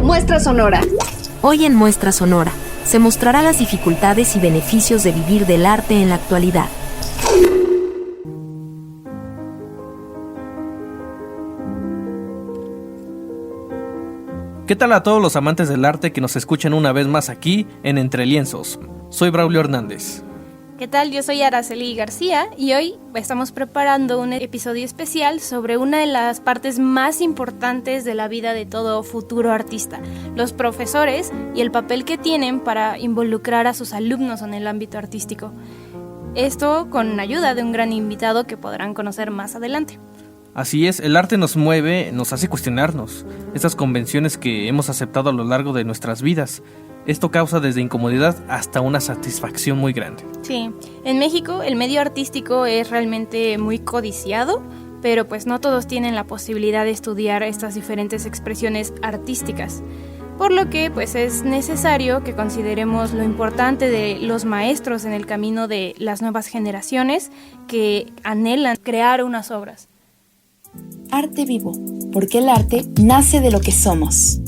Muestra Sonora. Hoy en Muestra Sonora se mostrará las dificultades y beneficios de vivir del arte en la actualidad. ¿Qué tal a todos los amantes del arte que nos escuchan una vez más aquí en Entre Lienzos? Soy Braulio Hernández. ¿Qué tal? Yo soy Araceli García y hoy estamos preparando un episodio especial sobre una de las partes más importantes de la vida de todo futuro artista, los profesores y el papel que tienen para involucrar a sus alumnos en el ámbito artístico. Esto con ayuda de un gran invitado que podrán conocer más adelante. Así es, el arte nos mueve, nos hace cuestionarnos esas convenciones que hemos aceptado a lo largo de nuestras vidas. Esto causa desde incomodidad hasta una satisfacción muy grande. Sí, en México el medio artístico es realmente muy codiciado, pero pues no todos tienen la posibilidad de estudiar estas diferentes expresiones artísticas. Por lo que pues es necesario que consideremos lo importante de los maestros en el camino de las nuevas generaciones que anhelan crear unas obras. Arte vivo, porque el arte nace de lo que somos.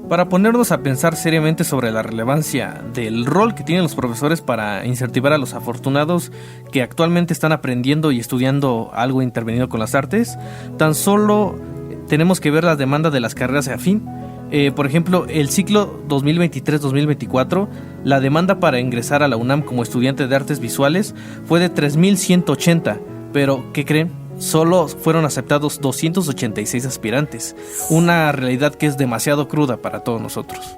Para ponernos a pensar seriamente sobre la relevancia del rol que tienen los profesores para incentivar a los afortunados que actualmente están aprendiendo y estudiando algo intervenido con las artes, tan solo tenemos que ver la demanda de las carreras afín. Por ejemplo, el ciclo 2023-2024, la demanda para ingresar a la UNAM como estudiante de artes visuales fue de 3,180, pero ¿qué creen? Solo fueron aceptados 286 aspirantes, una realidad que es demasiado cruda para todos nosotros.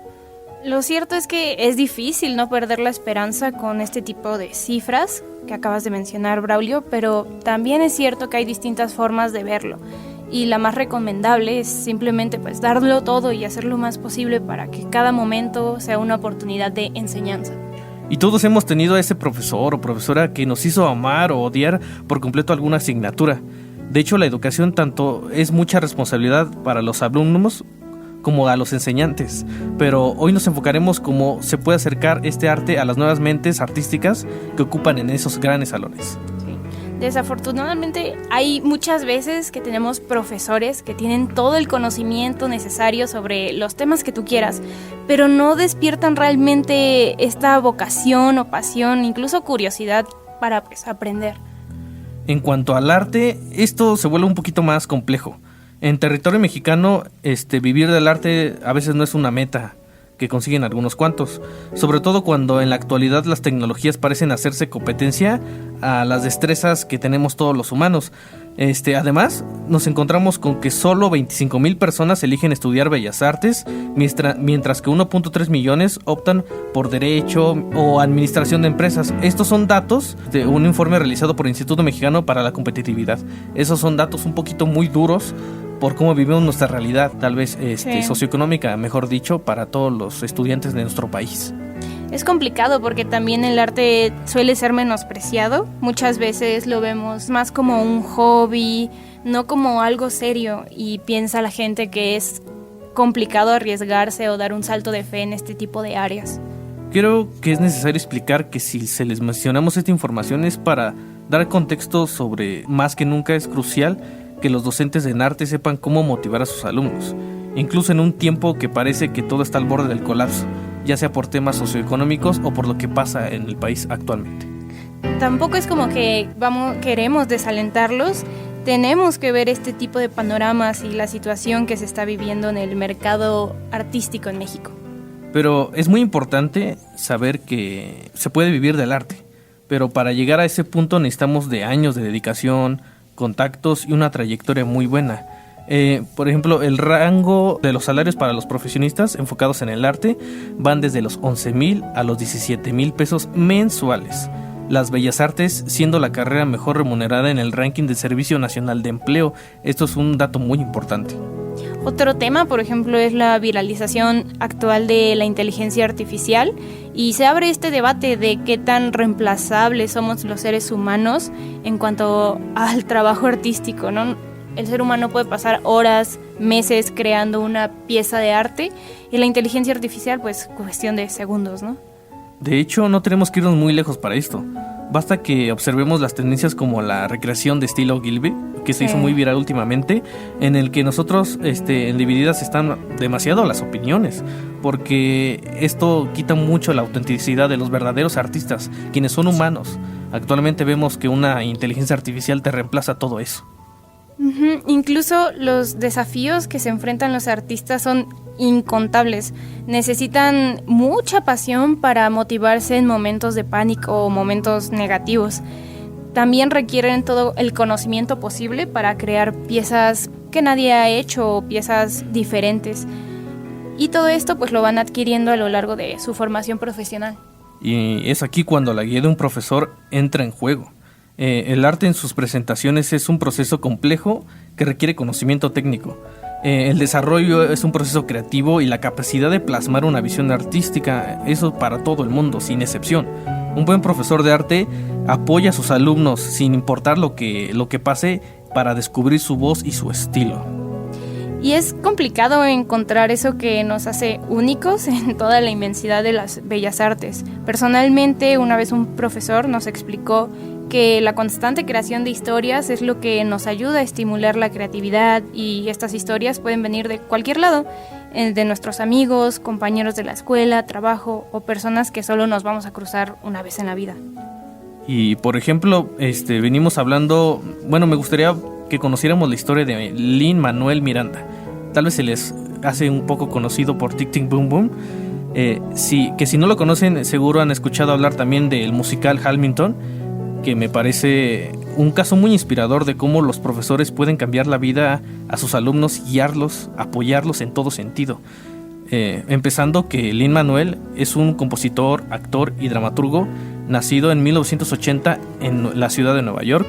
Lo cierto es que es difícil no perder la esperanza con este tipo de cifras que acabas de mencionar, Braulio, pero también es cierto que hay distintas formas de verlo. Y la más recomendable es simplemente pues darlo todo y hacer lo más posible para que cada momento sea una oportunidad de enseñanza. Y todos hemos tenido a ese profesor o profesora que nos hizo amar o odiar por completo alguna asignatura. De hecho, la educación tanto es mucha responsabilidad para los alumnos como a los enseñantes. Pero hoy nos enfocaremos cómo se puede acercar este arte a las nuevas mentes artísticas que ocupan en esos grandes salones. Desafortunadamente hay muchas veces que tenemos profesores que tienen todo el conocimiento necesario sobre los temas que tú quieras, pero no despiertan realmente esta vocación o pasión, incluso curiosidad para aprender. En cuanto al arte, esto se vuelve un poquito más complejo. En territorio mexicano, vivir del arte a veces no es una meta que consiguen algunos cuantos, sobre todo cuando en la actualidad las tecnologías parecen hacerse competencia a las destrezas que tenemos todos los humanos. Además, nos encontramos con que solo 25,000 personas eligen estudiar Bellas Artes, mientras que 1.3 millones optan por Derecho o Administración de Empresas. Estos son datos de un informe realizado por el Instituto Mexicano para la Competitividad. Esos son datos un poquito muy duros por cómo vivimos nuestra realidad, tal vez socioeconómica, mejor dicho, para todos los estudiantes de nuestro país. Es complicado porque también el arte suele ser menospreciado. Muchas veces lo vemos más como un hobby, no como algo serio, y piensa la gente que es complicado arriesgarse o dar un salto de fe en este tipo de áreas. Creo que es necesario explicar que si se les mencionamos esta información es para dar contexto sobre, más que nunca es crucial que los docentes en arte sepan cómo motivar a sus alumnos, incluso en un tiempo que parece que todo está al borde del colapso, ya sea por temas socioeconómicos o por lo que pasa en el país actualmente. Tampoco es como que queremos desalentarlos, tenemos que ver este tipo de panoramas y la situación que se está viviendo en el mercado artístico en México. Pero es muy importante saber que se puede vivir del arte, pero para llegar a ese punto necesitamos de años de dedicación, contactos y una trayectoria muy buena. Por ejemplo, el rango de los salarios para los profesionistas enfocados en el arte van desde los 11,000 a los 17,000 pesos mensuales. Las Bellas Artes siendo la carrera mejor remunerada en el ranking del Servicio Nacional de Empleo. Esto es un dato muy importante. Otro tema, por ejemplo, es la viralización actual de la inteligencia artificial, y se abre este debate de qué tan reemplazables somos los seres humanos en cuanto al trabajo artístico, ¿no? El ser humano puede pasar horas, meses creando una pieza de arte, y la inteligencia artificial, pues, cuestión de segundos, ¿no? De hecho, no tenemos que irnos muy lejos para esto. Basta que observemos las tendencias como la recreación de estilo Gilby, que se hizo muy viral últimamente, en el que nosotros en Divididas están demasiado las opiniones, porque esto quita mucho la autenticidad de los verdaderos artistas, quienes son humanos. Actualmente vemos que una inteligencia artificial te reemplaza todo eso. Incluso los desafíos que se enfrentan los artistas son incontables. Necesitan mucha pasión para motivarse en momentos de pánico o momentos negativos. También requieren todo el conocimiento posible para crear piezas que nadie ha hecho o piezas diferentes. Y todo esto pues lo van adquiriendo a lo largo de su formación profesional. Y es aquí cuando la guía de un profesor entra en juego. El arte en sus presentaciones es un proceso complejo que requiere conocimiento técnico. El desarrollo es un proceso creativo y la capacidad de plasmar una visión artística, eso para todo el mundo, sin excepción. Un buen profesor de arte apoya a sus alumnos sin importar lo que pase para descubrir su voz y su estilo. Y es complicado encontrar eso que nos hace únicos en toda la inmensidad de las bellas artes. Personalmente, una vez un profesor nos explicó que la constante creación de historias es lo que nos ayuda a estimular la creatividad, y estas historias pueden venir de cualquier lado, de nuestros amigos, compañeros de la escuela, trabajo o personas que solo nos vamos a cruzar una vez en la vida. Y por ejemplo, venimos hablando, me gustaría que conociéramos la historia de Lin-Manuel Miranda. Tal vez se les hace un poco conocido por Tic Tic Boom Boom. Si no lo conocen, seguro han escuchado hablar también del musical Hamilton, que me parece un caso muy inspirador de cómo los profesores pueden cambiar la vida a sus alumnos, guiarlos, apoyarlos en todo sentido. Empezando que Lin-Manuel es un compositor, actor y dramaturgo nacido en 1980 en la ciudad de Nueva York.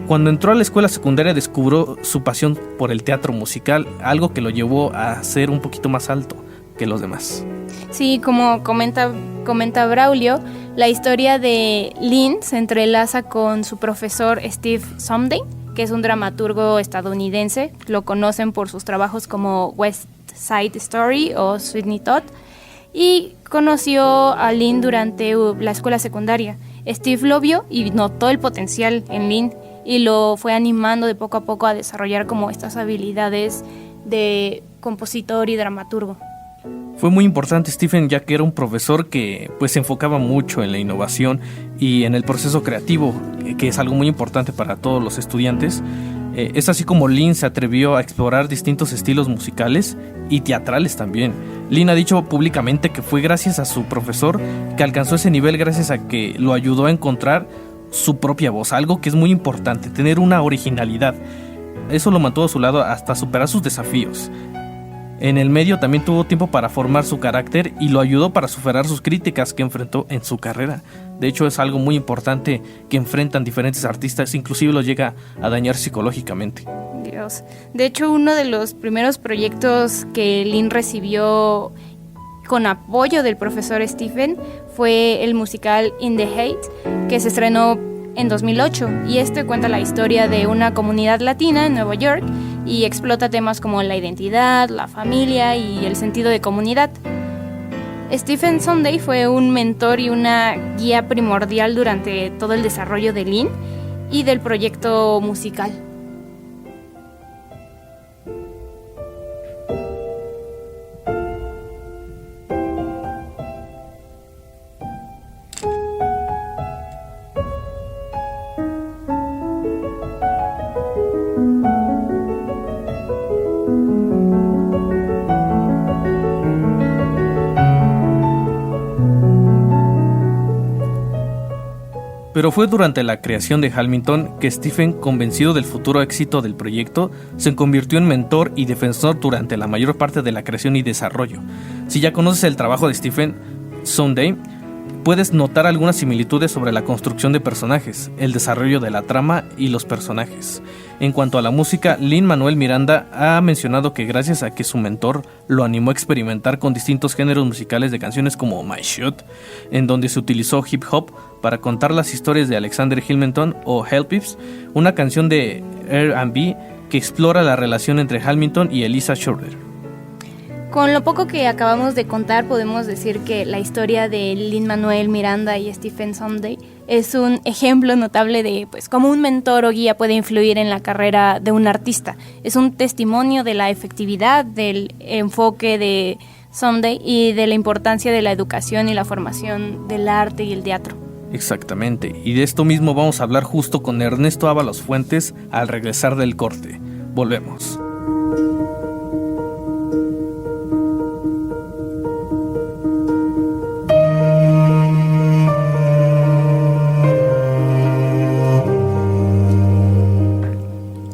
Cuando entró a la escuela secundaria descubrió su pasión por el teatro musical, algo que lo llevó a ser un poquito más alto que los demás. Sí, como comenta Braulio, la historia de Lin se entrelaza con su profesor Steve Sondheim, que es un dramaturgo estadounidense. Lo conocen por sus trabajos como West Side Story o Sweeney Todd, y conoció a Lin durante la escuela secundaria. Steve lo vio y notó el potencial en Lin y lo fue animando de poco a poco a desarrollar como estas habilidades de compositor y dramaturgo. Fue muy importante Stephen, ya que era un profesor que se enfocaba mucho en la innovación y en el proceso creativo, que es algo muy importante para todos los estudiantes. Es así como Lin se atrevió a explorar distintos estilos musicales y teatrales también. Lin ha dicho públicamente que fue gracias a su profesor que alcanzó ese nivel, gracias a que lo ayudó a encontrar su propia voz, algo que es muy importante, tener una originalidad. Eso lo mantuvo a su lado hasta superar sus desafíos. En el medio también tuvo tiempo para formar su carácter y lo ayudó para superar sus críticas que enfrentó en su carrera. De hecho, es algo muy importante que enfrentan diferentes artistas, inclusive los llega a dañar psicológicamente. Dios. De hecho, uno de los primeros proyectos que Lin recibió con apoyo del profesor Stephen fue el musical In the Hate, que se estrenó en 2008, y este cuenta la historia de una comunidad latina en Nueva York y explota temas como la identidad, la familia y el sentido de comunidad. Stephen Sondheim fue un mentor y una guía primordial durante todo el desarrollo de Lin y del proyecto musical. Pero fue durante la creación de Hamilton que Stephen, convencido del futuro éxito del proyecto, se convirtió en mentor y defensor durante la mayor parte de la creación y desarrollo. Si ya conoces el trabajo de Stephen Sondheim, puedes notar algunas similitudes sobre la construcción de personajes, el desarrollo de la trama y los personajes. En cuanto a la música, Lin-Manuel Miranda ha mencionado que gracias a que su mentor lo animó a experimentar con distintos géneros musicales de canciones como My Shot, en donde se utilizó hip hop para contar las historias de Alexander Hamilton, o Hell Peeps, una canción de R&B que explora la relación entre Hamilton y Elisa Schroeder. Con lo poco que acabamos de contar, podemos decir que la historia de Lin-Manuel Miranda y Stephen Sondheim es un ejemplo notable de pues cómo un mentor o guía puede influir en la carrera de un artista. Es un testimonio de la efectividad del enfoque de Someday y de la importancia de la educación y la formación del arte y el teatro. Exactamente, y de esto mismo vamos a hablar justo con Ernesto Ábalos Fuentes al regresar del corte. Volvemos.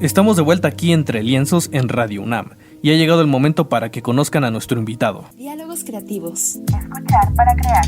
Estamos de vuelta aquí Entre Lienzos en Radio UNAM y ha llegado el momento para que conozcan a nuestro invitado. Diálogos creativos. Escuchar para crear.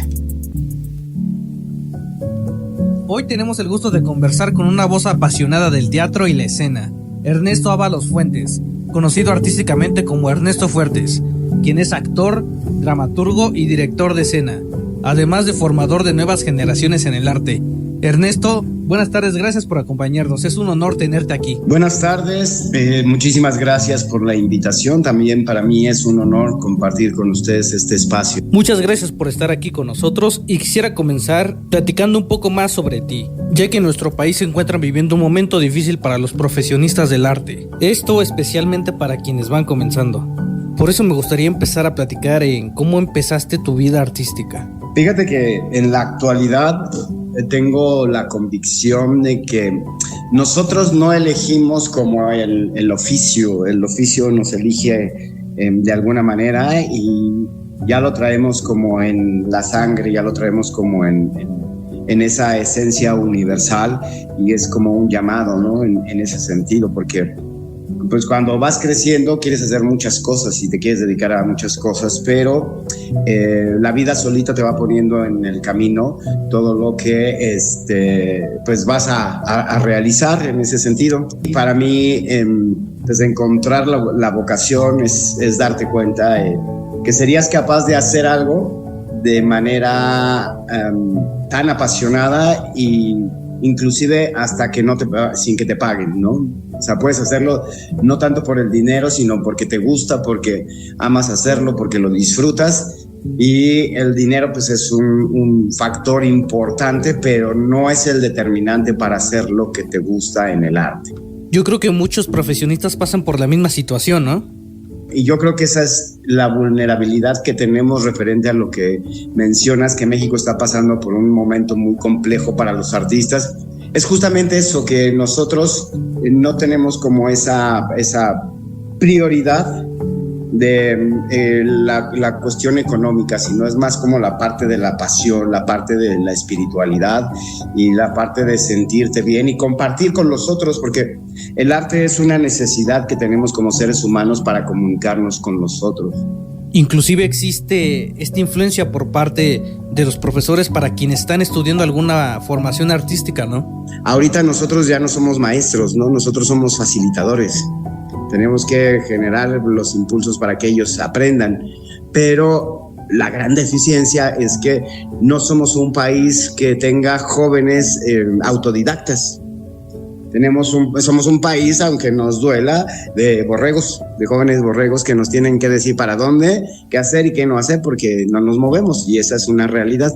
Hoy tenemos el gusto de conversar con una voz apasionada del teatro y la escena, Ernesto Ábalos Fuentes, conocido artísticamente como Ernesto Fuertes, quien es actor, dramaturgo y director de escena, además de formador de nuevas generaciones en el arte. Ernesto, buenas tardes, gracias por acompañarnos, es un honor tenerte aquí. Buenas tardes, muchísimas gracias por la invitación, también para mí es un honor compartir con ustedes este espacio. Muchas gracias por estar aquí con nosotros y quisiera comenzar platicando un poco más sobre ti, ya que en nuestro país se encuentran viviendo un momento difícil para los profesionistas del arte, esto especialmente para quienes van comenzando. Por eso me gustaría empezar a platicar en cómo empezaste tu vida artística. Fíjate que en la actualidad tengo la convicción de que nosotros no elegimos como el oficio nos elige de alguna manera y ya lo traemos como en la sangre, ya lo traemos como en esa esencia universal y es como un llamado, ¿no? En ese sentido, porque pues cuando vas creciendo quieres hacer muchas cosas y te quieres dedicar a muchas cosas, pero la vida solita te va poniendo en el camino todo lo que pues vas a realizar en ese sentido. Y para mí, pues encontrar la vocación es darte cuenta que serías capaz de hacer algo de manera tan apasionada y inclusive hasta que sin que te paguen, ¿no? O sea, puedes hacerlo no tanto por el dinero, sino porque te gusta, porque amas hacerlo, porque lo disfrutas. Y el dinero pues es un factor importante, pero no es el determinante para hacer lo que te gusta en el arte. Yo creo que muchos profesionistas pasan por la misma situación, ¿no? Y yo creo que esa es la vulnerabilidad que tenemos referente a lo que mencionas, que México está pasando por un momento muy complejo para los artistas. Es justamente eso, que nosotros no tenemos como esa prioridad de la cuestión económica, sino es más como la parte de la pasión, la parte de la espiritualidad y la parte de sentirte bien y compartir con los otros, porque el arte es una necesidad que tenemos como seres humanos para comunicarnos con los otros. Inclusive existe esta influencia por parte de los profesores para quienes están estudiando alguna formación artística, ¿no? Ahorita nosotros ya no somos maestros, ¿no? Nosotros somos facilitadores. Tenemos que generar los impulsos para que ellos aprendan, pero la gran deficiencia es que no somos un país que tenga jóvenes autodidactas. Somos un país, aunque nos duela, de borregos, de jóvenes borregos que nos tienen que decir para dónde, qué hacer y qué no hacer, porque no nos movemos, y esa es una realidad.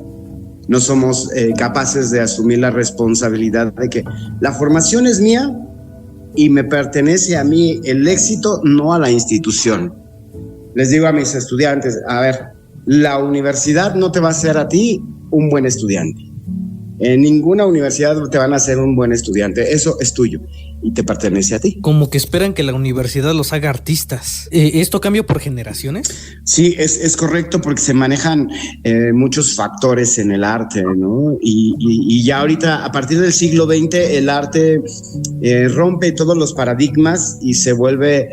No somos capaces de asumir la responsabilidad de que la formación es mía y me pertenece a mí el éxito, no a la institución. Les digo a mis estudiantes, a ver, la universidad no te va a hacer a ti un buen estudiante. En ninguna universidad te van a hacer un buen estudiante. Eso es tuyo y te pertenece a ti. Como que esperan que la universidad los haga artistas. ¿Esto cambia por generaciones? Sí, es correcto, porque se manejan muchos factores en el arte, ¿no? Y ya ahorita, a partir del siglo XX, el arte rompe todos los paradigmas y se vuelve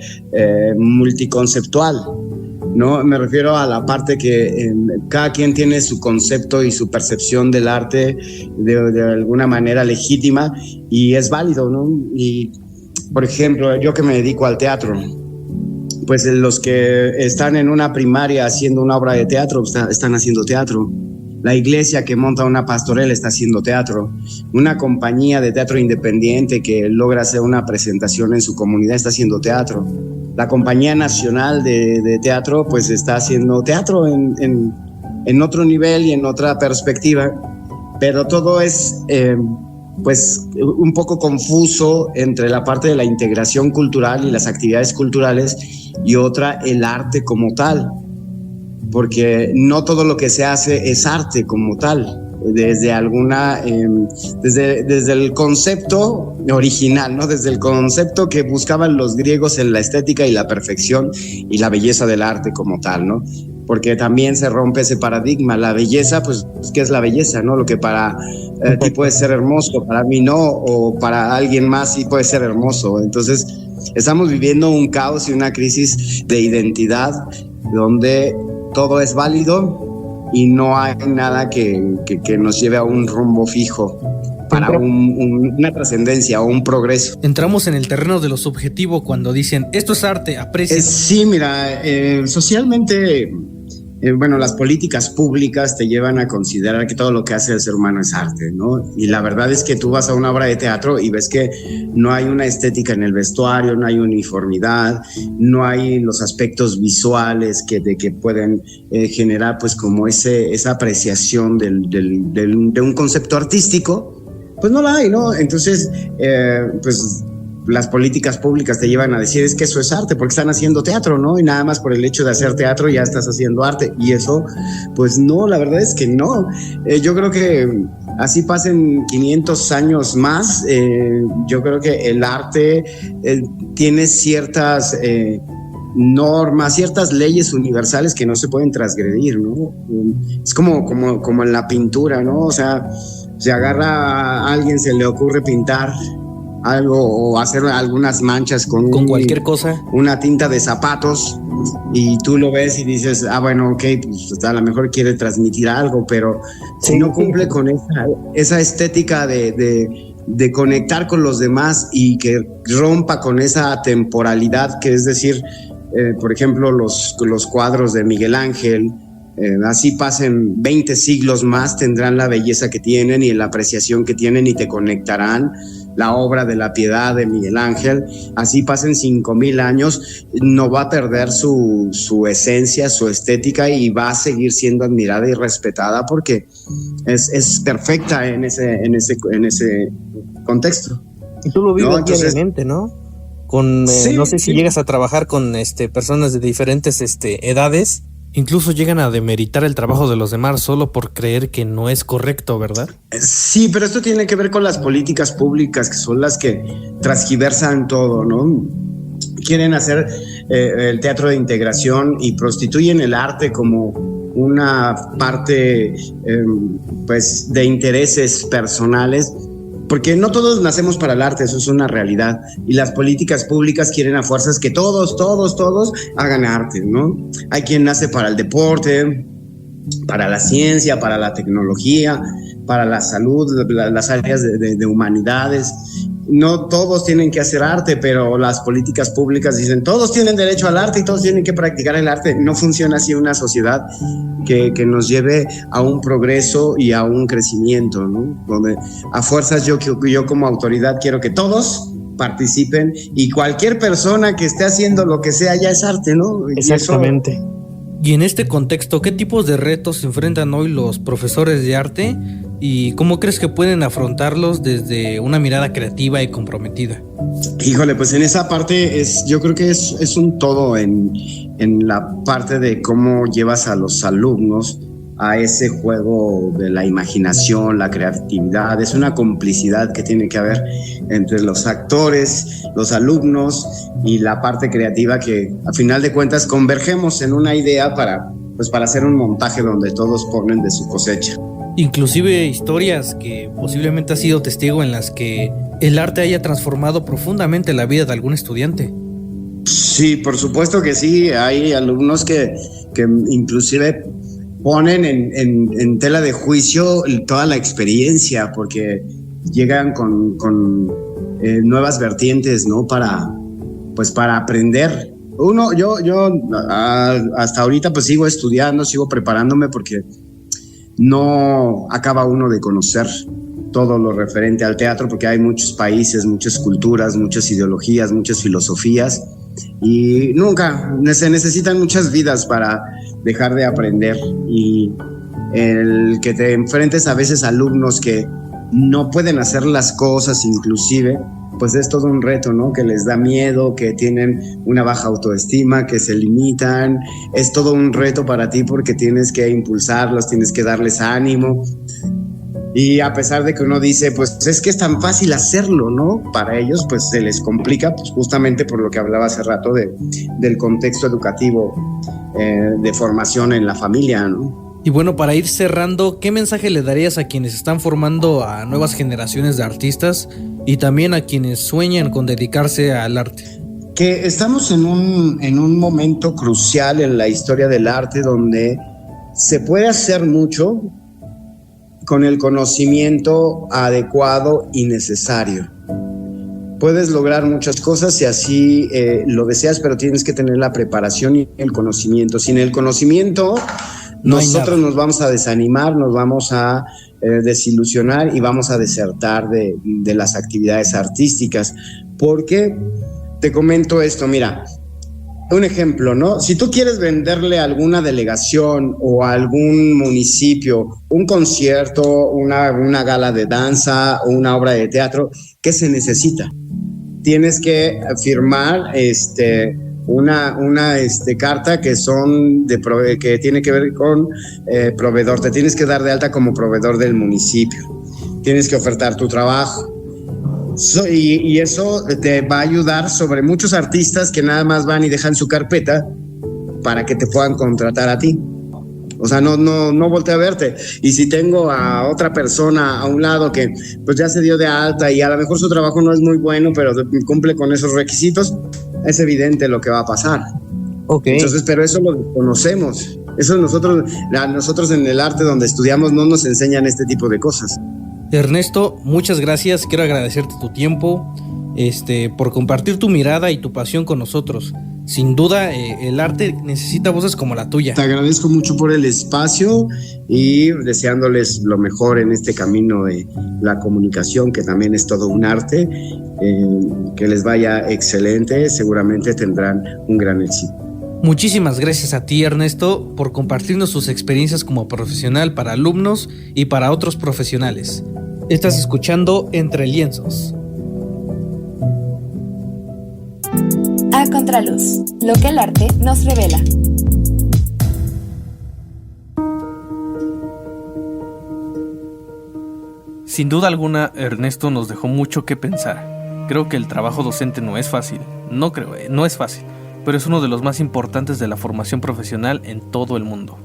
multiconceptual, ¿no? Me refiero a la parte que cada quien tiene su concepto y su percepción del arte de alguna manera legítima y es válido, ¿no? Y, por ejemplo, yo que me dedico al teatro, pues los que están en una primaria haciendo una obra de teatro están haciendo teatro. La iglesia que monta una pastorela está haciendo teatro. Una compañía de teatro independiente que logra hacer una presentación en su comunidad está haciendo teatro. La Compañía Nacional de Teatro pues está haciendo teatro en otro nivel y en otra perspectiva. pero todo es pues un poco confuso entre la parte de la integración cultural y las actividades culturales y otra el arte como tal, porque no todo lo que se hace es arte como tal. Desde el concepto original, ¿no? Desde el concepto que buscaban los griegos en la estética y la perfección y la belleza del arte como tal, ¿no? Porque también se rompe ese paradigma. La belleza, pues, ¿qué es la belleza, no? Lo que para ti puede ser hermoso, para mí no, o para alguien más sí puede ser hermoso. Entonces, estamos viviendo un caos y una crisis de identidad donde todo es válido y no hay nada que nos lleve a un rumbo fijo para una trascendencia o un progreso. Entramos en el terreno de lo subjetivo cuando dicen, esto es arte, aprecia. Sí, mira, socialmente, bueno, las políticas públicas te llevan a considerar que todo lo que hace el ser humano es arte, ¿no? Y la verdad es que tú vas a una obra de teatro y ves que no hay una estética en el vestuario, no hay uniformidad, no hay los aspectos visuales que pueden generar pues como esa apreciación de un concepto artístico, pues no la hay, ¿no? Entonces, pues las políticas públicas te llevan a decir es que eso es arte porque están haciendo teatro, ¿no? Y nada más por el hecho de hacer teatro ya estás haciendo arte, y eso pues no, la verdad es que no. Yo creo que así pasen 500 años más, yo creo que el arte tiene ciertas normas, ciertas leyes universales que no se pueden transgredir, ¿no? Es como en la pintura, ¿no? O sea, se agarra a alguien, se le ocurre pintar algo o hacer algunas manchas con cualquier cosa, una tinta de zapatos, y tú lo ves y dices, bueno, ok, pues a lo mejor quiere transmitir algo, pero si no cumple con esa estética de conectar con los demás y que rompa con esa temporalidad, que es decir, por ejemplo, los cuadros de Miguel Ángel, así pasen 20 siglos más, tendrán la belleza que tienen y la apreciación que tienen y te conectarán. La obra de la Piedad de Miguel Ángel, así pasen 5,000 años, no va a perder su esencia, su estética, y va a seguir siendo admirada y respetada porque es perfecta en ese contexto. Y tú lo vives, ¿no? Entonces, diariamente, ¿no? No sé si llegas a trabajar con personas de diferentes edades. Incluso llegan a demeritar el trabajo de los demás solo por creer que no es correcto, ¿verdad? Sí, pero esto tiene que ver con las políticas públicas, que son las que transgiversan todo, ¿no? Quieren hacer el teatro de integración y prostituyen el arte como una parte pues de intereses personales, porque no todos nacemos para el arte, eso es una realidad, y las políticas públicas quieren a fuerzas que todos hagan arte, ¿no? Hay quien nace para el deporte, para la ciencia, para la tecnología, para la salud, las áreas de humanidades. No todos tienen que hacer arte, pero las políticas públicas dicen todos tienen derecho al arte y todos tienen que practicar el arte. No funciona así una sociedad que nos lleve a un progreso y a un crecimiento, ¿no? Donde a fuerzas yo como autoridad quiero que todos participen y cualquier persona que esté haciendo lo que sea ya es arte, ¿no? Exactamente. Y en este contexto, ¿qué tipos de retos se enfrentan hoy los profesores de arte y cómo crees que pueden afrontarlos desde una mirada creativa y comprometida? Híjole, pues en esa parte yo creo que es un todo en la parte de cómo llevas a los alumnos a ese juego de la imaginación, la creatividad. Es una complicidad que tiene que haber entre los actores, los alumnos y la parte creativa, que a final de cuentas convergemos en una idea para hacer un montaje donde todos ponen de su cosecha. Inclusive historias que posiblemente has sido testigo en las que el arte haya transformado profundamente la vida de algún estudiante. Sí, por supuesto que sí. Hay alumnos que inclusive ponen en tela de juicio toda la experiencia, porque llegan con nuevas vertientes, ¿no? Para aprender. Yo hasta ahorita pues sigo estudiando, sigo preparándome, porque no acaba uno de conocer todo lo referente al teatro, porque hay muchos países, muchas culturas, muchas ideologías, muchas filosofías, y nunca se necesitan muchas vidas para dejar de aprender. Y el que te enfrentes a veces a alumnos que no pueden hacer las cosas inclusive, pues es todo un reto, ¿no? Que les da miedo, que tienen una baja autoestima, que se limitan. Es todo un reto para ti porque tienes que impulsarlos, tienes que darles ánimo. Y a pesar de que uno dice, pues es que es tan fácil hacerlo, ¿no? Para ellos, pues se les complica, pues justamente por lo que hablaba hace rato del contexto educativo, de formación en la familia, ¿no? Y bueno, para ir cerrando, ¿qué mensaje le darías a quienes están formando a nuevas generaciones de artistas y también a quienes sueñan con dedicarse al arte? Que estamos en un momento crucial en la historia del arte donde se puede hacer mucho con el conocimiento adecuado y necesario. Puedes lograr muchas cosas si así lo deseas, pero tienes que tener la preparación y el conocimiento. Sin el conocimiento, nosotros nos vamos a desanimar, nos vamos a desilusionar y vamos a desertar de las actividades artísticas. Porque te comento esto, mira, un ejemplo, ¿no? Si tú quieres venderle a alguna delegación o a algún municipio un concierto, una gala de danza o una obra de teatro, ¿qué se necesita? Tienes que firmar una carta que tiene que ver con proveedor. Te tienes que dar de alta como proveedor del municipio. Tienes que ofertar tu trabajo. Y eso te va a ayudar sobre muchos artistas que nada más van y dejan su carpeta para que te puedan contratar a ti. O sea, no voltea a verte. Y si tengo a otra persona a un lado que pues ya se dio de alta y a lo mejor su trabajo no es muy bueno, pero cumple con esos requisitos, es evidente lo que va a pasar. Okay. Entonces, pero eso lo desconocemos. Eso nosotros en el arte donde estudiamos no nos enseñan este tipo de cosas. Ernesto, muchas gracias. Quiero agradecerte tu tiempo, por compartir tu mirada y tu pasión con nosotros. Sin duda, el arte necesita voces como la tuya. Te agradezco mucho por el espacio y deseándoles lo mejor en este camino de la comunicación, que también es todo un arte. Que les vaya excelente, seguramente tendrán un gran éxito. Muchísimas gracias a ti, Ernesto, por compartirnos sus experiencias como profesional para alumnos y para otros profesionales. Estás escuchando Entre Lienzos. A Contraluz, lo que el arte nos revela. Sin duda alguna, Ernesto nos dejó mucho que pensar. Creo que el trabajo docente no es fácil. No es fácil, pero es uno de los más importantes de la formación profesional en todo el mundo.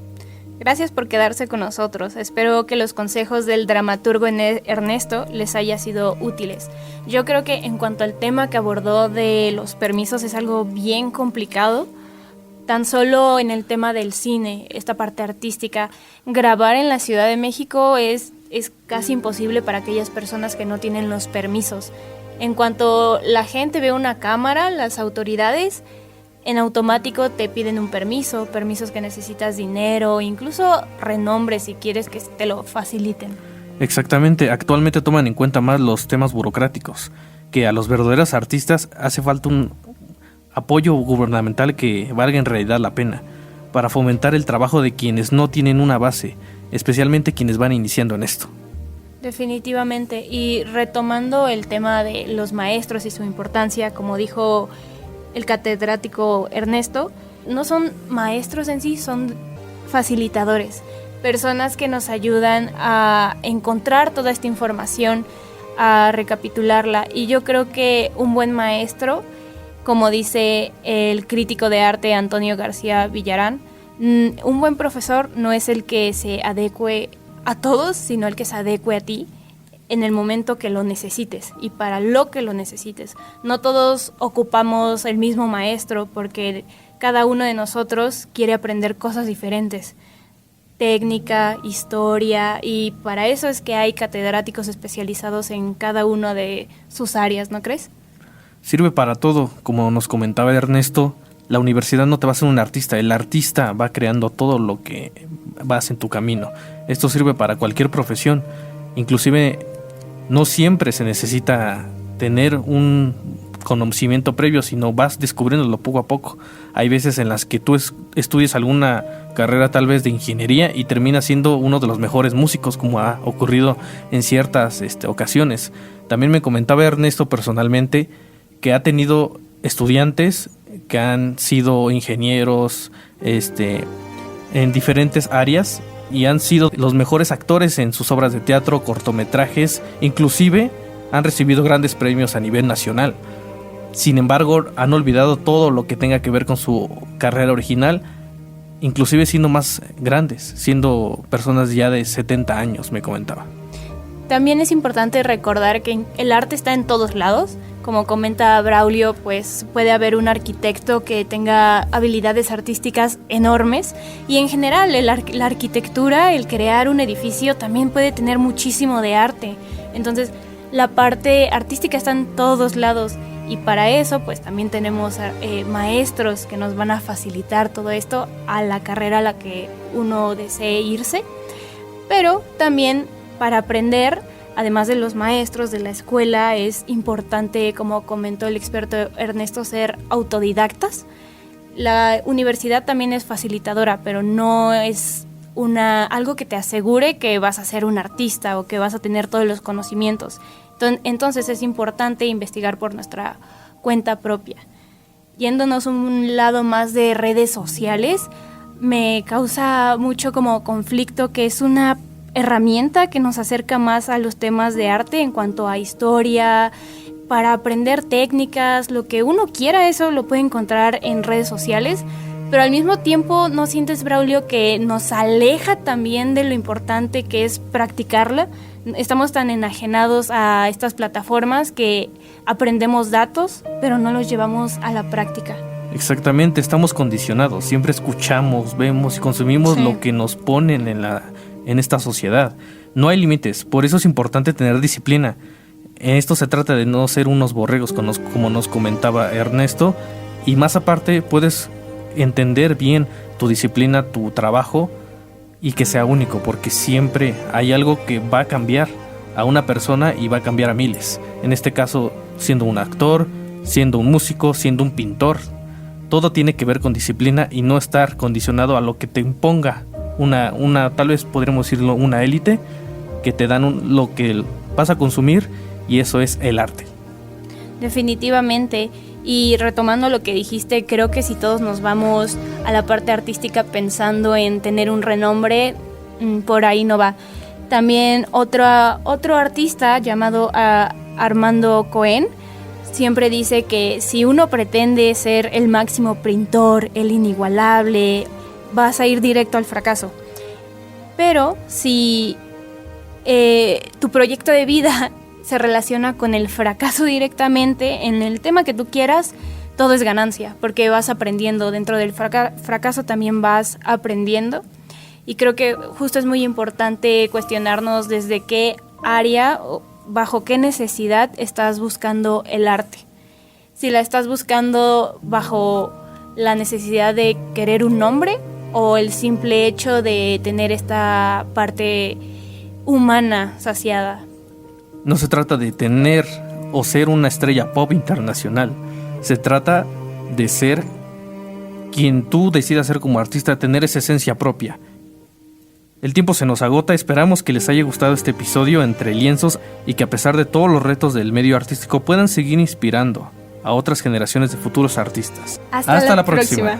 Gracias por quedarse con nosotros. Espero que los consejos del dramaturgo Ernesto les haya sido útiles. Yo creo que en cuanto al tema que abordó de los permisos es algo bien complicado. Tan solo en el tema del cine, esta parte artística, grabar en la Ciudad de México es casi imposible para aquellas personas que no tienen los permisos. En cuanto la gente ve una cámara, las autoridades en automático te piden un permisos que necesitas dinero, incluso renombre si quieres que te lo faciliten. Exactamente, actualmente toman en cuenta más los temas burocráticos, que a los verdaderos artistas hace falta un apoyo gubernamental que valga en realidad la pena, para fomentar el trabajo de quienes no tienen una base, especialmente quienes van iniciando en esto. Definitivamente, y retomando el tema de los maestros y su importancia, como dijo el catedrático Ernesto, no son maestros en sí, son facilitadores, personas que nos ayudan a encontrar toda esta información, a recapitularla, y yo creo que un buen maestro, como dice el crítico de arte Antonio García Villarán, un buen profesor no es el que se adecue a todos, sino el que se adecue a ti en el momento que lo necesites y para lo que lo necesites. No todos ocupamos el mismo maestro porque cada uno de nosotros quiere aprender cosas diferentes, técnica, historia, y para eso es que hay catedráticos especializados en cada una de sus áreas, ¿no crees? Sirve para todo, como nos comentaba Ernesto. La universidad no te va a hacer un artista, el artista va creando todo lo que vas en tu camino. Esto sirve para cualquier profesión, inclusive no siempre se necesita tener un conocimiento previo, sino vas descubriéndolo poco a poco. Hay veces en las que tú estudias alguna carrera tal vez de ingeniería y terminas siendo uno de los mejores músicos, como ha ocurrido en ciertas ocasiones. También me comentaba Ernesto personalmente que ha tenido estudiantes que han sido ingenieros en diferentes áreas y han sido los mejores actores en sus obras de teatro, cortometrajes, inclusive han recibido grandes premios a nivel nacional. Sin embargo, han olvidado todo lo que tenga que ver con su carrera original, inclusive siendo más grandes, siendo personas ya de 70 años, me comentaba. También es importante recordar que el arte está en todos lados. Como comenta Braulio, pues puede haber un arquitecto que tenga habilidades artísticas enormes y en general la arquitectura, el crear un edificio también puede tener muchísimo de arte. Entonces la parte artística está en todos lados y para eso pues también tenemos maestros que nos van a facilitar todo esto a la carrera a la que uno desee irse, pero también para aprender, además de los maestros de la escuela, es importante, como comentó el experto Ernesto, ser autodidactas. La universidad también es facilitadora, pero no es algo que te asegure que vas a ser un artista o que vas a tener todos los conocimientos. Entonces es importante investigar por nuestra cuenta propia. Yéndonos un lado más de redes sociales, me causa mucho como conflicto que es una herramienta que nos acerca más a los temas de arte en cuanto a historia, para aprender técnicas, lo que uno quiera, eso lo puede encontrar en redes sociales, pero al mismo tiempo, ¿no sientes, Braulio, que nos aleja también de lo importante que es practicarla? Estamos tan enajenados a estas plataformas que aprendemos datos, pero no los llevamos a la práctica. Exactamente, estamos condicionados, siempre escuchamos, vemos y consumimos lo que nos ponen en esta sociedad. No hay límites, por eso es importante tener disciplina. En esto se trata de no ser unos borregos, como nos comentaba Ernesto, y más aparte puedes entender bien tu disciplina, tu trabajo, y que sea único, porque siempre hay algo que va a cambiar a una persona y va a cambiar a miles. En este caso, siendo un actor, siendo un músico, siendo un pintor, todo tiene que ver con disciplina y no estar condicionado a lo que te imponga una tal vez podríamos decirlo, una élite que te dan lo que vas a consumir, y eso es el arte. Definitivamente. Y retomando lo que dijiste, creo que si todos nos vamos a la parte artística pensando en tener un renombre, por ahí no va. También otro artista llamado Armando Cohen siempre dice que si uno pretende ser el máximo pintor, el inigualable, vas a ir directo al fracaso. Pero si tu proyecto de vida se relaciona con el fracaso directamente en el tema que tú quieras, todo es ganancia, porque vas aprendiendo. Dentro del fracaso también vas aprendiendo. Y creo que justo es muy importante cuestionarnos desde qué área, bajo qué necesidad estás buscando el arte. Si la estás buscando bajo la necesidad de querer un nombre, o el simple hecho de tener esta parte humana saciada. No se trata de tener o ser una estrella pop internacional. Se trata de ser quien tú decidas ser como artista, tener esa esencia propia. El tiempo se nos agota, esperamos que les haya gustado este episodio Entre Lienzos y que a pesar de todos los retos del medio artístico puedan seguir inspirando a otras generaciones de futuros artistas. Hasta la próxima.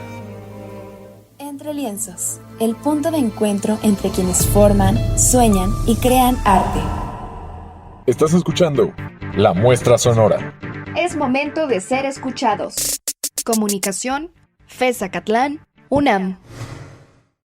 Entre Lienzos, el punto de encuentro entre quienes forman, sueñan y crean arte. Estás escuchando La Muestra Sonora. Es momento de ser escuchados. Comunicación, FES Zacatlán, UNAM.